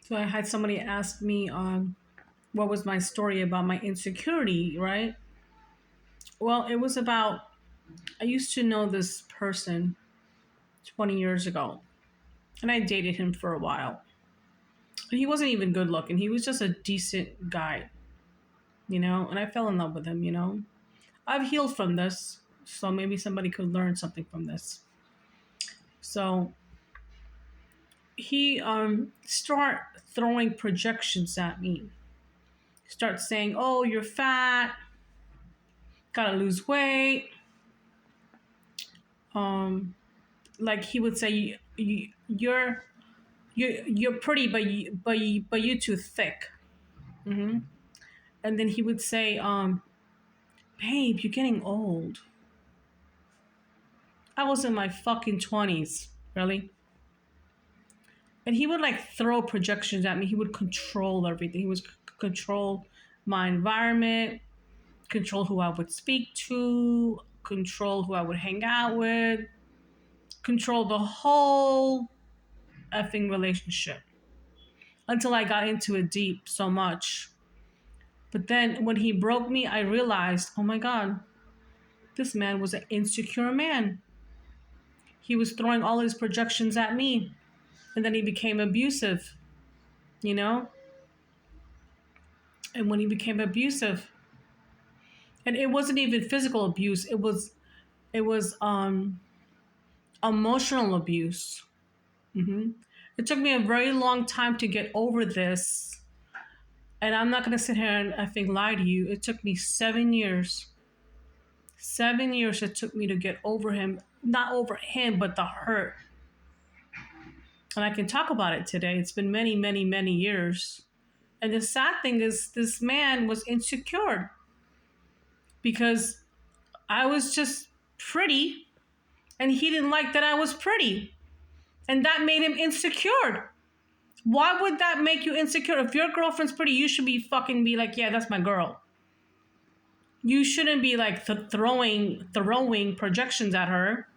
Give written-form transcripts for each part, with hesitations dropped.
So I had somebody ask me what was my story about my insecurity, right? Well, it was about I used to know this person 20 years ago, and I dated him for a while. And he wasn't even good looking. He was just a decent guy, and I fell in love with him. I've healed from this, so maybe somebody could learn something from this. So he start throwing projections at me. Start saying, "Oh, you're fat, gotta lose weight." Um, like he would say, "You're pretty, but you too thick." hmm And then he would say, "Babe, you're getting old." I was in my fucking 20s, really. And he would like throw projections at me. He would control everything. He was control my environment, control who I would speak to, control who I would hang out with, control the whole effing relationship until I got into it deep so much. But then when he broke me, I realized, oh my God, this man was an insecure man. He was throwing all his projections at me. And then he became abusive, you know? And when he became abusive, and it wasn't even physical abuse, it was emotional abuse. It took me a very long time to get over this. And I'm not gonna sit here and I think lie to you. It took me 7 years. 7 years it took me to get over him. Not over him, but the hurt. And I can talk about it today. It's been many, many, many years. And the sad thing is, this man was insecure because I was just pretty and he didn't like that I was pretty. And that made him insecure. Why would that make you insecure? If your girlfriend's pretty, you should be fucking be like, yeah, that's my girl. You shouldn't be like throwing projections at her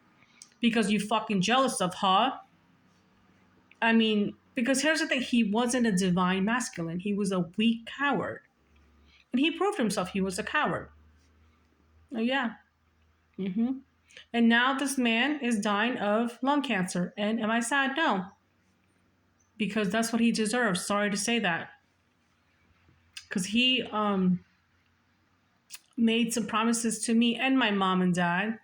because you fucking jealous of her. I mean, because here's the thing, he wasn't a divine masculine. He was a weak coward. And he proved himself he was a coward. Oh yeah. And now this man is dying of lung cancer. And am I sad? No. Because that's what he deserves. Sorry to say that. Because he made some promises to me and my mom and dad,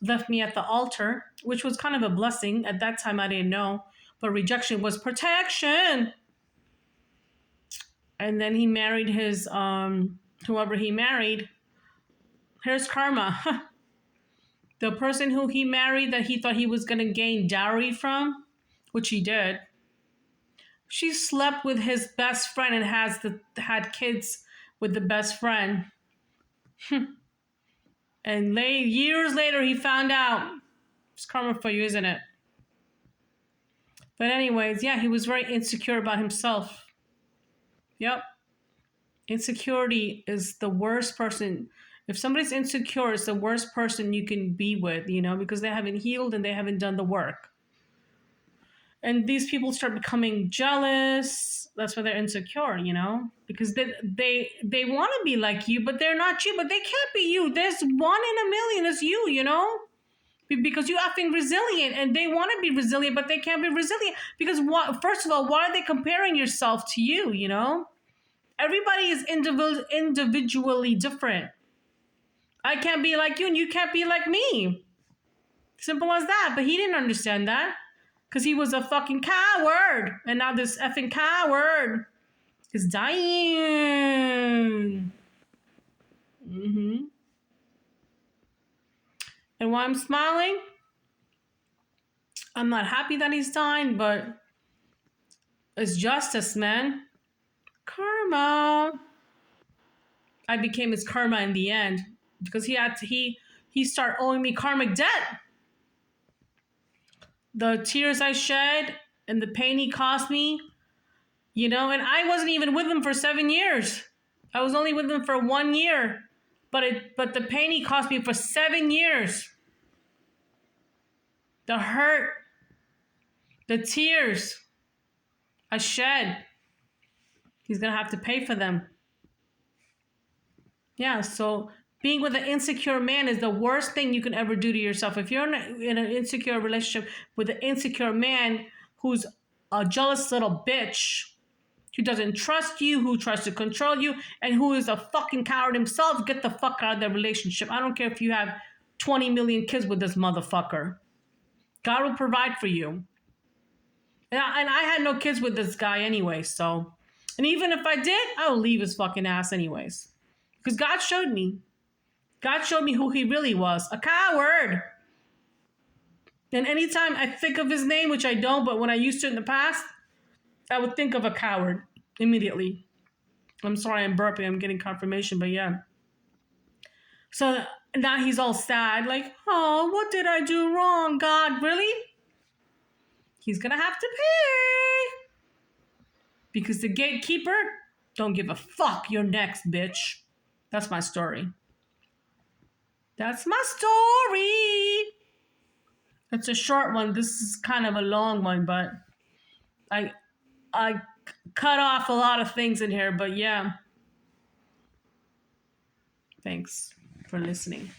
left me at the altar, which was kind of a blessing. At that time, I didn't know, but rejection was protection. And then he married his, whoever he married. Here's karma. The person who he married that he thought he was going to gain dowry from, which he did, she slept with his best friend and had kids with the best friend. And years later, he found out. It's karma for you, isn't it? But anyways, yeah, he was very insecure about himself. Yep. Insecurity is the worst person. If somebody's insecure, it's the worst person you can be with, because they haven't healed and they haven't done the work. And these people start becoming jealous. That's why they're insecure, because they want to be like you, but they're not you. But they can't be you. There's 1 in a million is you. Because you effing resilient, and they want to be resilient, but they can't be resilient because what? First of all, why are they comparing yourself to you? Everybody is individually different. I can't be like you, and you can't be like me. Simple as that. But he didn't understand that because he was a fucking coward, and now this effing coward is dying. And why I'm smiling? I'm not happy that he's dying, but it's justice, man. Karma. I became his karma in the end because he started owing me karmic debt. The tears I shed and the pain he caused me, and I wasn't even with him for 7 years. I was only with him for 1 year. But the pain he caused me for 7 years. The hurt, the tears, a shed. He's going to have to pay for them. Yeah, so being with an insecure man is the worst thing you can ever do to yourself. If you're in an insecure relationship with an insecure man who's a jealous little bitch, who doesn't trust you, who tries to control you, and who is a fucking coward himself, get the fuck out of the relationship. I don't care if you have 20 million kids with this motherfucker. God will provide for you. And I had no kids with this guy anyway, so. And even if I did, I would leave his fucking ass anyways. Because God showed me. God showed me who he really was. A coward. And anytime I think of his name, which I don't, but when I used to in the past, I would think of a coward immediately. I'm sorry I'm burping. I'm getting confirmation, but yeah. So now he's all sad, like, oh, what did I do wrong, God? Really? He's going to have to pay. Because the gatekeeper don't give a fuck. You're next, bitch. That's my story. That's my story. It's a short one. This is kind of a long one, but I cut off a lot of things in here, but yeah. Thanks for listening.